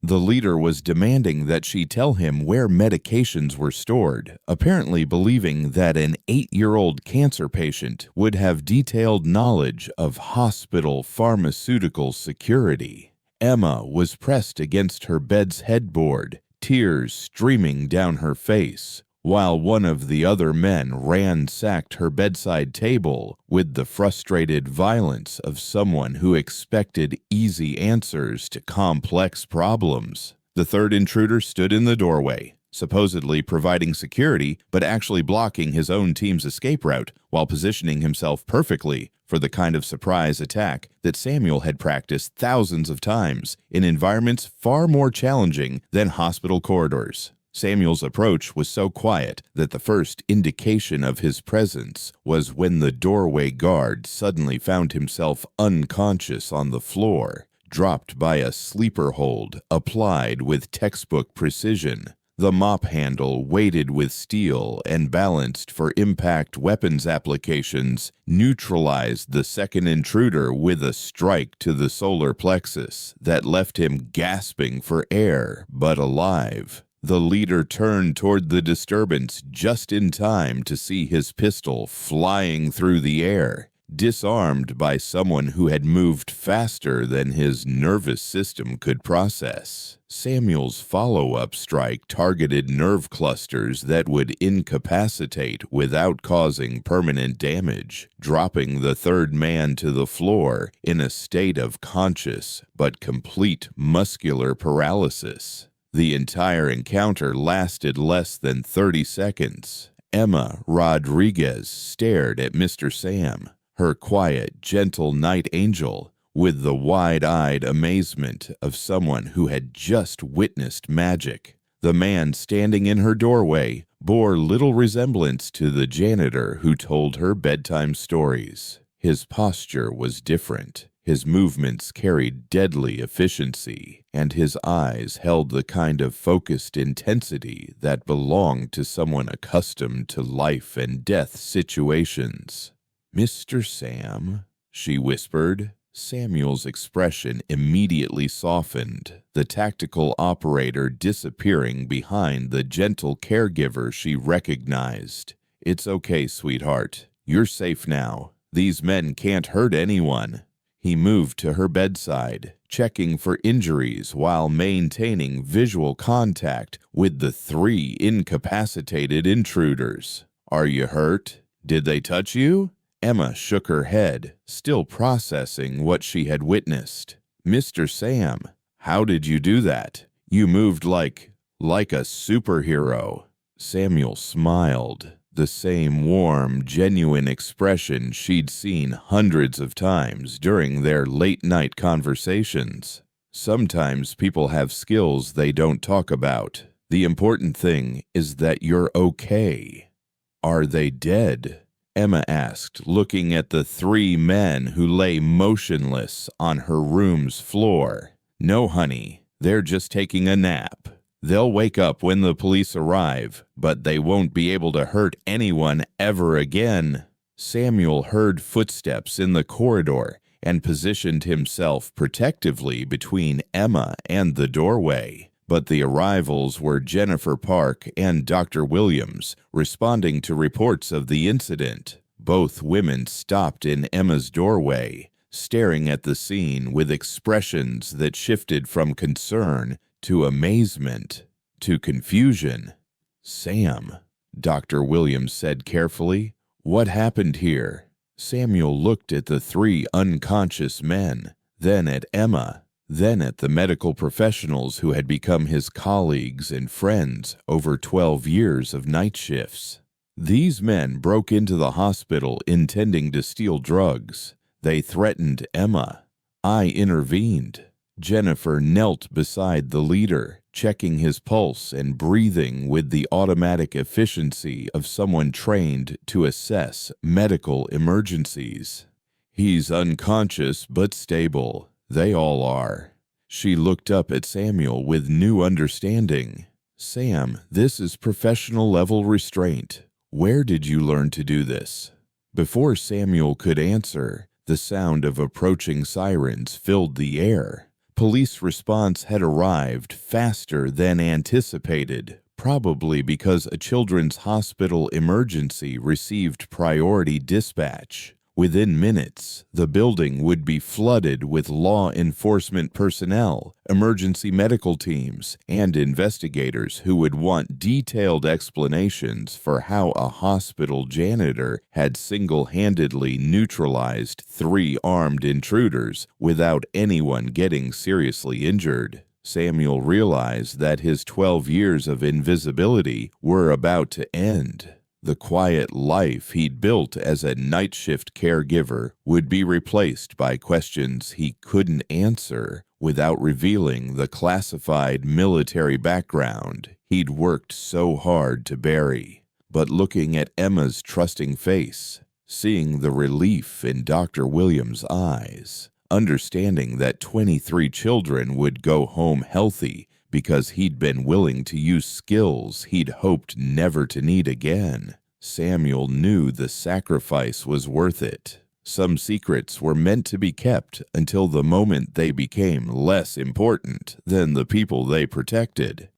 The leader was demanding that she tell him where medications were stored, apparently believing that an 8-year-old cancer patient would have detailed knowledge of hospital pharmaceutical security. Emma was pressed against her bed's headboard, tears streaming down her face, while one of the other men ransacked her bedside table with the frustrated violence of someone who expected easy answers to complex problems. The third intruder stood in the doorway, supposedly providing security, but actually blocking his own team's escape route while positioning himself perfectly for the kind of surprise attack that Samuel had practiced thousands of times in environments far more challenging than hospital corridors. Samuel's approach was so quiet that the first indication of his presence was when the doorway guard suddenly found himself unconscious on the floor, dropped by a sleeper hold applied with textbook precision. The mop handle, weighted with steel and balanced for impact weapons applications, neutralized the second intruder with a strike to the solar plexus that left him gasping for air but alive. The leader turned toward the disturbance just in time to see his pistol flying through the air, disarmed by someone who had moved faster than his nervous system could process. Samuel's follow-up strike targeted nerve clusters that would incapacitate without causing permanent damage, dropping the third man to the floor in a state of conscious but complete muscular paralysis. The entire encounter lasted less than 30 seconds. Emma Rodriguez stared at Mr. Sam, her quiet, gentle night angel, with the wide-eyed amazement of someone who had just witnessed magic. The man standing in her doorway bore little resemblance to the janitor who told her bedtime stories. His posture was different. His movements carried deadly efficiency, and his eyes held the kind of focused intensity that belonged to someone accustomed to life and death situations. "Mr. Sam," she whispered. Samuel's expression immediately softened, the tactical operator disappearing behind the gentle caregiver she recognized. "It's okay, sweetheart. You're safe now. These men can't hurt anyone." He moved to her bedside, checking for injuries while maintaining visual contact with the 3 incapacitated intruders. "Are you hurt? Did they touch you?" Emma shook her head, still processing what she had witnessed. "Mr. Sam, how did you do that? You moved like a superhero." Samuel smiled, the same warm, genuine expression she'd seen hundreds of times during their late-night conversations. "Sometimes people have skills they don't talk about. The important thing is that you're okay." "Are they dead?" Emma asked, looking at the 3 men who lay motionless on her room's floor. "No, honey, they're just taking a nap. They'll wake up when the police arrive, but they won't be able to hurt anyone ever again." Samuel heard footsteps in the corridor and positioned himself protectively between Emma and the doorway. But the arrivals were Jennifer Park and Dr. Williams, responding to reports of the incident. Both women stopped in Emma's doorway, staring at the scene with expressions that shifted from concern to amazement to confusion. "Sam," Dr. Williams said carefully, "what happened here?" Samuel looked at the 3 unconscious men, then at Emma, then at the medical professionals who had become his colleagues and friends over 12 years of night shifts. These men broke into the hospital intending to steal drugs. They threatened Emma. I intervened. Jennifer knelt beside the leader, checking his pulse and breathing with the automatic efficiency of someone trained to assess medical emergencies. "He's unconscious but stable. They all are." She looked up at Samuel with new understanding. "Sam, this is professional-level restraint. Where did you learn to do this?" Before Samuel could answer, the sound of approaching sirens filled the air. Police response had arrived faster than anticipated, probably because a children's hospital emergency received priority dispatch. Within minutes, the building would be flooded with law enforcement personnel, emergency medical teams, and investigators who would want detailed explanations for how a hospital janitor had single-handedly neutralized 3 armed intruders without anyone getting seriously injured. Samuel realized that his 12 years of invisibility were about to end. The quiet life he'd built as a night shift caregiver would be replaced by questions he couldn't answer without revealing the classified military background he'd worked so hard to bury. But looking at Emma's trusting face, seeing the relief in Dr. Williams' eyes, understanding that 23 children would go home healthy because he'd been willing to use skills he'd hoped never to need again, Samuel knew the sacrifice was worth it. Some secrets were meant to be kept until the moment they became less important than the people they protected.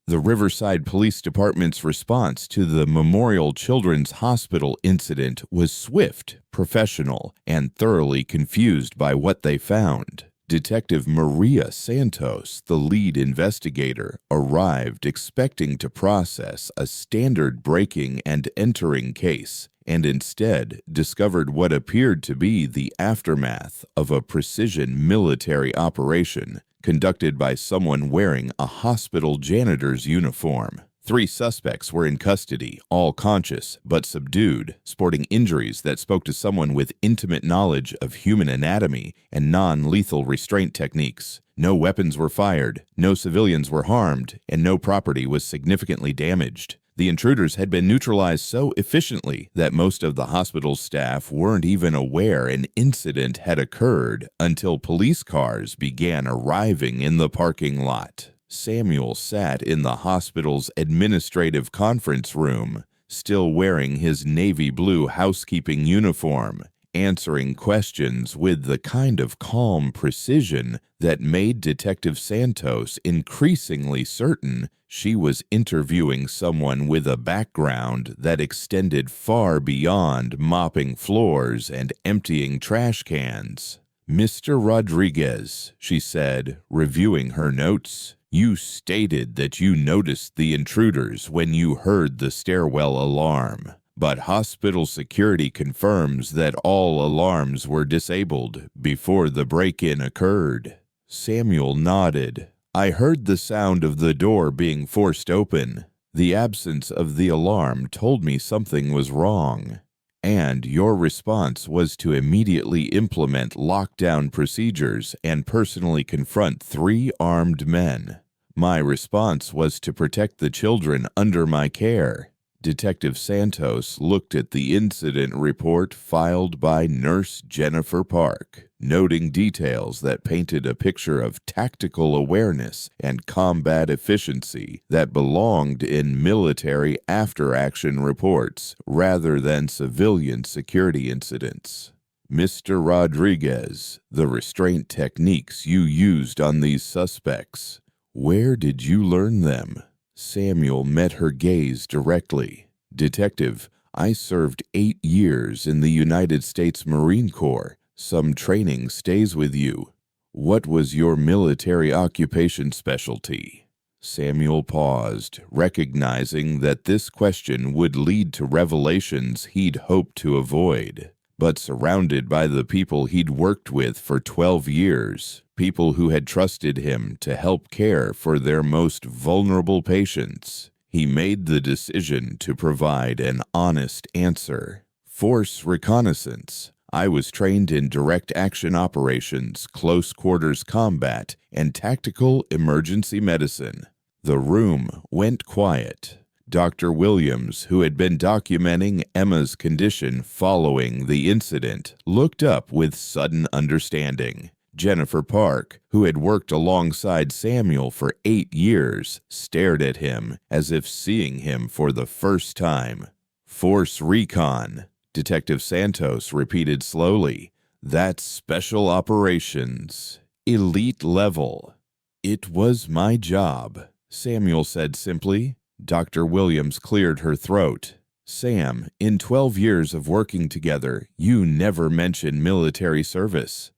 The Riverside Police Department's response to the Memorial Children's Hospital incident was swift, professional, and thoroughly confused by what they found. Detective Maria Santos, the lead investigator, arrived expecting to process a standard breaking and entering case, and instead discovered what appeared to be the aftermath of a precision military operation conducted by someone wearing a hospital janitor's uniform. 3 suspects were in custody, all conscious but subdued, sporting injuries that spoke to someone with intimate knowledge of human anatomy and non-lethal restraint techniques. No weapons were fired, no civilians were harmed, and no property was significantly damaged. The intruders had been neutralized so efficiently that most of the hospital's staff weren't even aware an incident had occurred until police cars began arriving in the parking lot. Samuel sat in the hospital's administrative conference room, still wearing his navy blue housekeeping uniform, answering questions with the kind of calm precision that made Detective Santos increasingly certain she was interviewing someone with a background that extended far beyond mopping floors and emptying trash cans. "Mr. Rodriguez," she said, reviewing her notes, "you stated that you noticed the intruders when you heard the stairwell alarm, but hospital security confirms that all alarms were disabled before the break-in occurred." Samuel nodded. "I heard the sound of the door being forced open. The absence of the alarm told me something was wrong. And your response was to immediately implement lockdown procedures and personally confront 3 armed men. My response was to protect the children under my care." Detective Santos looked at the incident report filed by Nurse Jennifer Park, noting details that painted a picture of tactical awareness and combat efficiency that belonged in military after-action reports rather than civilian security incidents. "Mr. Rodriguez, the restraint techniques you used on these suspects, where did you learn them?" Samuel met her gaze directly. "Detective, I served 8 years in the United States Marine Corps. Some training stays with you. What was your military occupation specialty?" Samuel paused, recognizing that this question would lead to revelations he'd hoped to avoid. But surrounded by the people he'd worked with for 12 years, people who had trusted him to help care for their most vulnerable patients, he made the decision to provide an honest answer. "Force reconnaissance. I was trained in direct action operations, close quarters combat, and tactical emergency medicine." The room went quiet. Dr. Williams, who had been documenting Emma's condition following the incident, looked up with sudden understanding. Jennifer Park, who had worked alongside Samuel for 8 years, stared at him as if seeing him for the first time. "Force recon," Detective Santos repeated slowly. "That's special operations. Elite level. It was my job, Samuel said simply. Dr. Williams cleared her throat. Sam, in 12 years of working together, you never mentioned military service.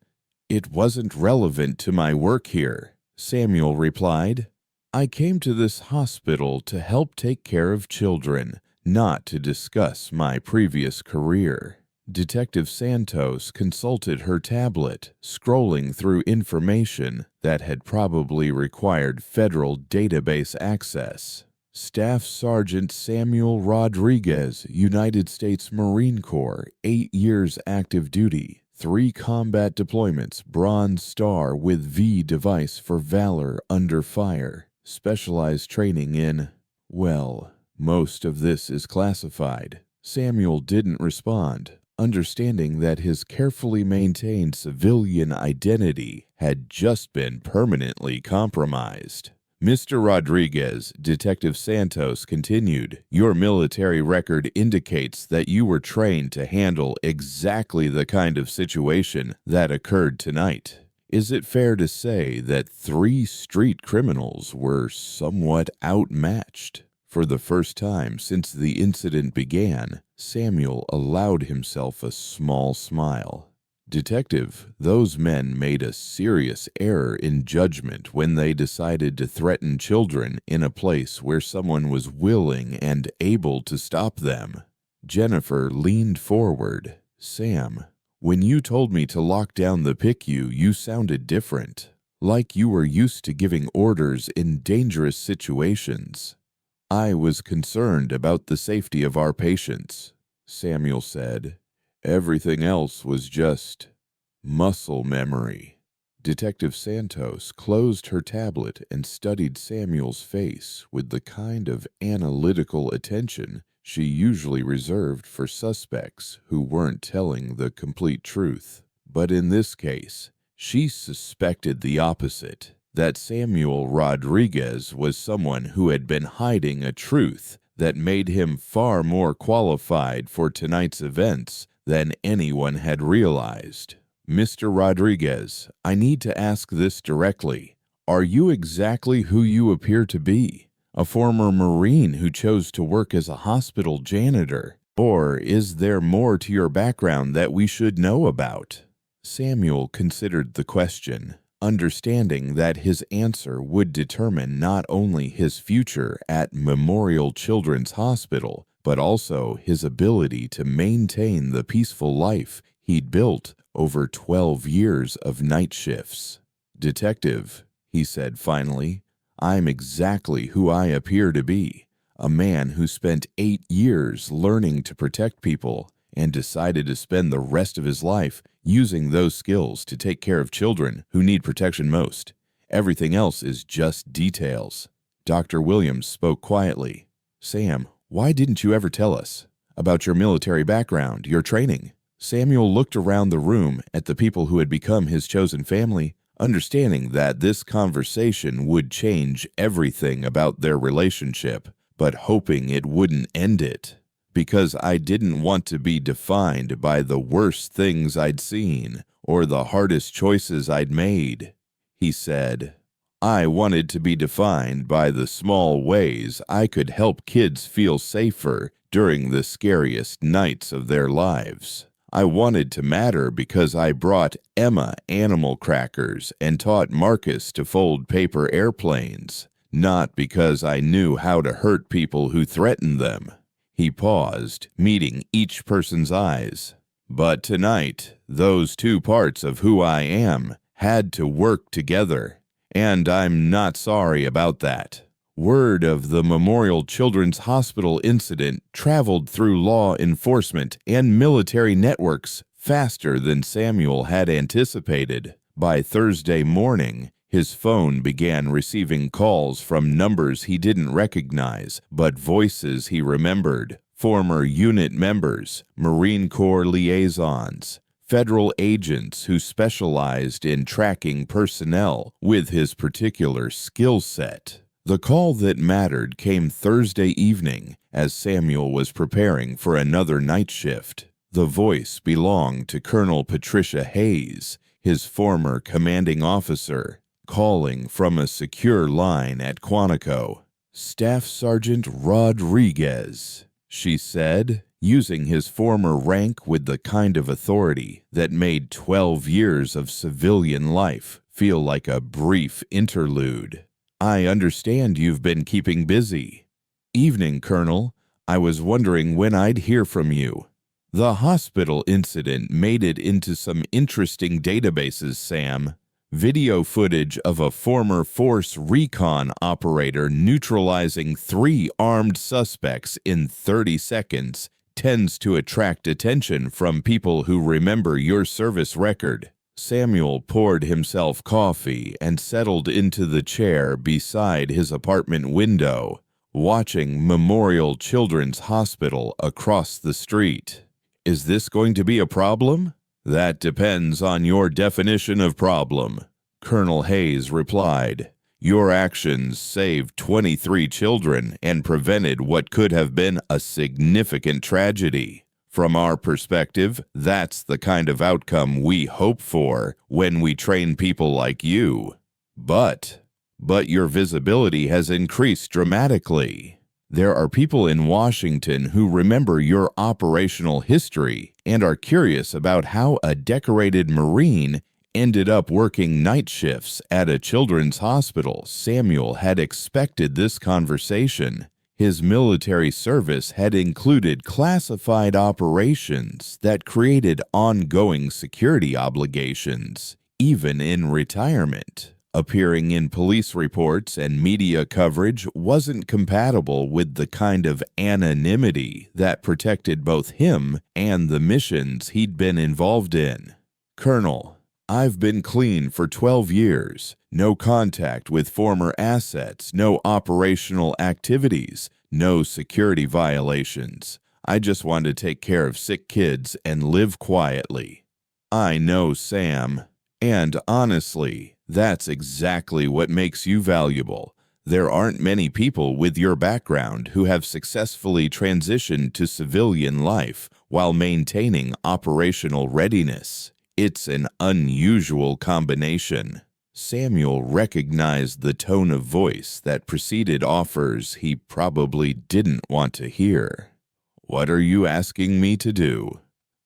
It wasn't relevant to my work here, Samuel replied. I came to this hospital to help take care of children, not to discuss my previous career. Detective Santos consulted her tablet, scrolling through information that had probably required federal database access. Staff Sergeant Samuel Rodriguez, United States Marine Corps, 8 years active duty, 3 combat deployments, Bronze Star with V device for valor under fire, specialized training in, well, most of this is classified. Samuel didn't respond, understanding that his carefully maintained civilian identity had just been permanently compromised. Mr. Rodriguez, Detective Santos continued, your military record indicates that you were trained to handle exactly the kind of situation that occurred tonight. Is it fair to say that 3 street criminals were somewhat outmatched? For the first time since the incident began, Samuel allowed himself a small smile. Detective, those men made a serious error in judgment when they decided to threaten children in a place where someone was willing and able to stop them. Jennifer leaned forward. Sam, when you told me to lock down the PICU, you sounded different, like you were used to giving orders in dangerous situations. I was concerned about the safety of our patients, Samuel said. Everything else was just muscle memory. Detective Santos closed her tablet and studied Samuel's face with the kind of analytical attention she usually reserved for suspects who weren't telling the complete truth. But in this case, she suspected the opposite, that Samuel Rodriguez was someone who had been hiding a truth that made him far more qualified for tonight's events than anyone had realized. Mr. Rodriguez, I need to ask this directly. Are you exactly who you appear to be? A former Marine who chose to work as a hospital janitor? Or is there more to your background that we should know about? Samuel considered the question, understanding that his answer would determine not only his future at Memorial Children's Hospital, but also his ability to maintain the peaceful life he'd built over 12 years of night shifts. Detective, he said finally, I'm exactly who I appear to be, a man who spent 8 years learning to protect people and decided to spend the rest of his life using those skills to take care of children who need protection most. Everything else is just details. Dr. Williams spoke quietly. Sam, why didn't you ever tell us about your military background, your training? Samuel looked around the room at the people who had become his chosen family, understanding that this conversation would change everything about their relationship, but hoping it wouldn't end it. Because I didn't want to be defined by the worst things I'd seen or the hardest choices I'd made, he said. I wanted to be defined by the small ways I could help kids feel safer during the scariest nights of their lives. I wanted to matter because I brought Emma animal crackers and taught Marcus to fold paper airplanes, not because I knew how to hurt people who threatened them. He paused, meeting each person's eyes. But tonight, those 2 parts of who I am had to work together. And I'm not sorry about that. Word of the Memorial Children's Hospital incident traveled through law enforcement and military networks faster than Samuel had anticipated. By Thursday morning, his phone began receiving calls from numbers he didn't recognize, but voices he remembered. Former unit members, Marine Corps liaisons, federal agents who specialized in tracking personnel with his particular skill set. The call that mattered came Thursday evening as Samuel was preparing for another night shift. The voice belonged to Colonel Patricia Hayes, his former commanding officer, calling from a secure line at Quantico. "Staff Sergeant Rodriguez," she said, using his former rank with the kind of authority that made 12 years of civilian life feel like a brief interlude. "I understand you've been keeping busy." "Evening, Colonel. I was wondering when I'd hear from you." "The hospital incident made it into some interesting databases, Sam. Video footage of a former force recon operator neutralizing 3 armed suspects in 30 seconds tends to attract attention from people who remember your service record." Samuel poured himself coffee and settled into the chair beside his apartment window, watching Memorial Children's Hospital across the street. "Is this going to be a problem?" "That depends on your definition of problem," Colonel Hayes replied. "Your actions saved 23 children and prevented what could have been a significant tragedy. From our perspective, that's the kind of outcome we hope for when we train people like you. But your visibility has increased dramatically. There are people in Washington who remember your operational history and are curious about how a decorated Marine ended up working night shifts at a children's hospital." Samuel had expected this conversation. His military service had included classified operations that created ongoing security obligations, even in retirement. Appearing in police reports and media coverage wasn't compatible with the kind of anonymity that protected both him and the missions he'd been involved in. "Colonel, I've been clean for 12 years. No contact with former assets, no operational activities, no security violations. I just want to take care of sick kids and live quietly." "I know, Sam. And honestly, that's exactly what makes you valuable. There aren't many people with your background who have successfully transitioned to civilian life while maintaining operational readiness. It's an unusual combination." Samuel recognized the tone of voice that preceded offers he probably didn't want to hear. "What are you asking me to do?"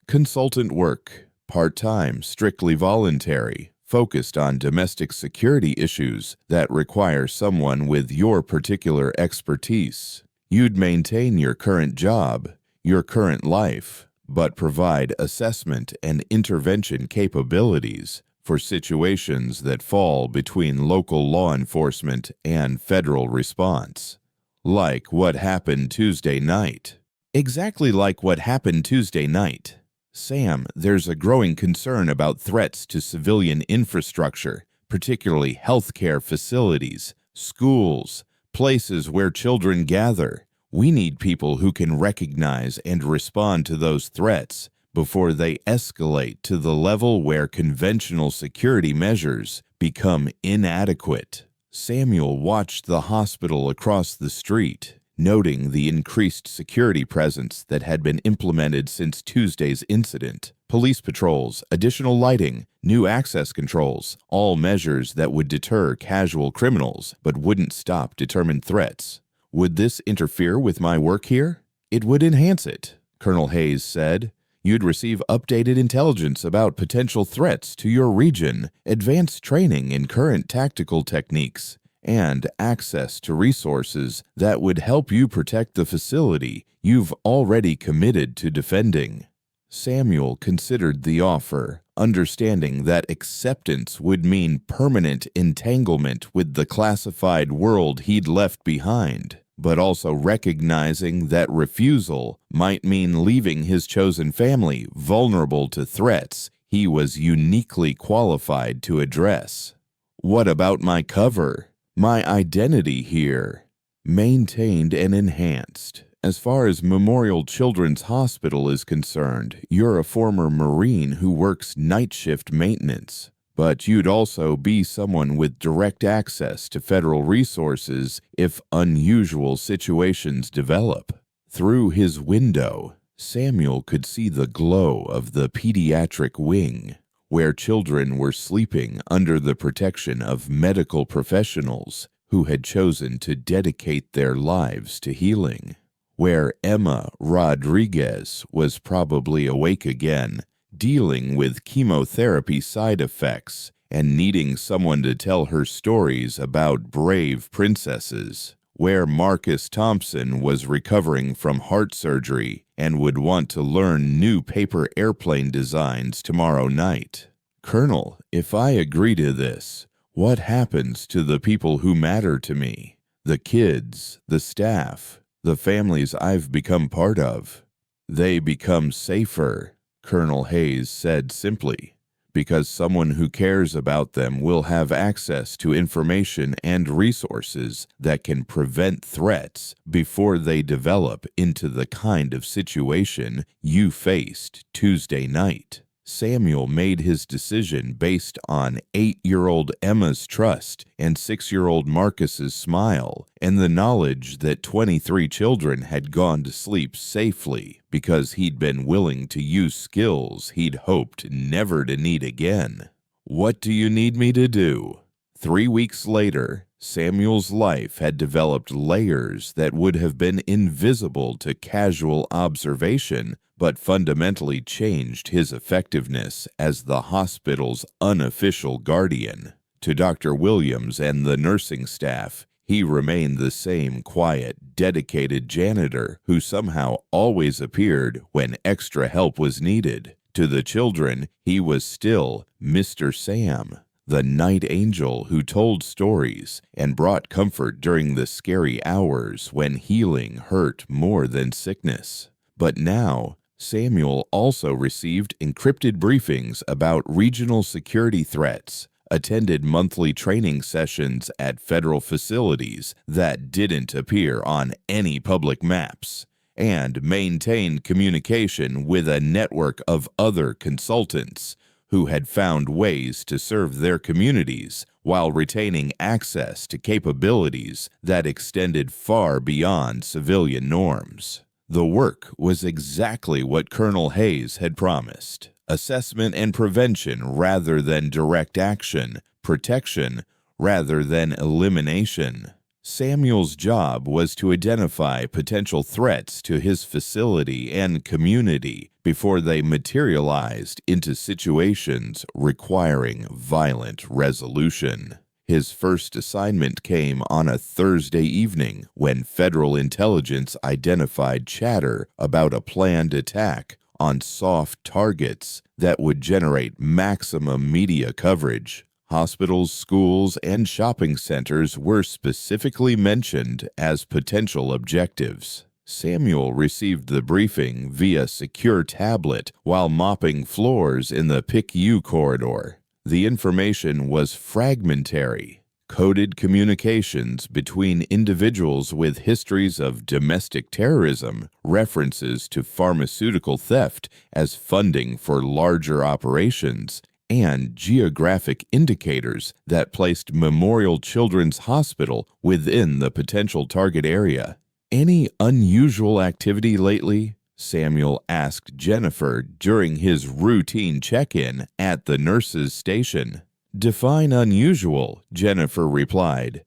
"Consultant work. Part-time, strictly voluntary, focused on domestic security issues that require someone with your particular expertise. You'd maintain your current job, your current life, but provide assessment and intervention capabilities for situations that fall between local law enforcement and federal response. Like what happened Tuesday night." "Exactly like what happened Tuesday night. Sam, there's a growing concern about threats to civilian infrastructure, particularly healthcare facilities, schools, places where children gather. We need people who can recognize and respond to those threats before they escalate to the level where conventional security measures become inadequate." Samuel watched the hospital across the street, noting the increased security presence that had been implemented since Tuesday's incident. Police patrols, additional lighting, new access controls, all measures that would deter casual criminals but wouldn't stop determined threats. "Would this interfere with my work here?" "It would enhance it," Colonel Hayes said. "You'd receive updated intelligence about potential threats to your region, advanced training in current tactical techniques, and access to resources that would help you protect the facility you've already committed to defending." Samuel considered the offer, understanding that acceptance would mean permanent entanglement with the classified world he'd left behind, but also recognizing that refusal might mean leaving his chosen family vulnerable to threats he was uniquely qualified to address. "What about my cover? My identity here?" "Maintained and enhanced. As far as Memorial Children's Hospital is concerned, you're a former Marine who works night shift maintenance. But you'd also be someone with direct access to federal resources if unusual situations develop." Through his window, Samuel could see the glow of the pediatric wing, where children were sleeping under the protection of medical professionals who had chosen to dedicate their lives to healing, where Emma Rodriguez was probably awake again, dealing with chemotherapy side effects and needing someone to tell her stories about brave princesses, where Marcus Thompson was recovering from heart surgery and would want to learn new paper airplane designs tomorrow night. Colonel, if I agree to this, what happens to the people who matter to me? The kids, the staff, the families I've become part of. They become safer, Colonel Hayes said simply, because someone who cares about them will have access to information and resources that can prevent threats before they develop into the kind of situation you faced Tuesday night. Samuel made his decision based on 8-year-old Emma's trust and 6-year-old Marcus's smile and the knowledge that 23 children had gone to sleep safely because he'd been willing to use skills he'd hoped never to need again. What do you need me to do? 3 weeks later, Samuel's life had developed layers that would have been invisible to casual observation, but fundamentally changed his effectiveness as the hospital's unofficial guardian. To Dr. Williams and the nursing staff, he remained the same quiet, dedicated janitor who somehow always appeared when extra help was needed. To the children, he was still Mr. Sam, the night angel who told stories and brought comfort during the scary hours when healing hurt more than sickness. But now, Samuel also received encrypted briefings about regional security threats, attended monthly training sessions at federal facilities that didn't appear on any public maps, and maintained communication with a network of other consultants who had found ways to serve their communities while retaining access to capabilities that extended far beyond civilian norms. The work was exactly what Colonel Hayes had promised: assessment and prevention rather than direct action, protection rather than elimination. Samuel's job was to identify potential threats to his facility and community before they materialized into situations requiring violent resolution. His first assignment came on a Thursday evening when federal intelligence identified chatter about a planned attack on soft targets that would generate maximum media coverage. Hospitals, schools, and shopping centers were specifically mentioned as potential objectives. Samuel received the briefing via secure tablet while mopping floors in the PICU corridor. The information was fragmentary, coded communications between individuals with histories of domestic terrorism, references to pharmaceutical theft as funding for larger operations, and geographic indicators that placed Memorial Children's Hospital within the potential target area. Any unusual activity lately? Samuel asked Jennifer during his routine check-in at the nurse's station. Define unusual, Jennifer replied.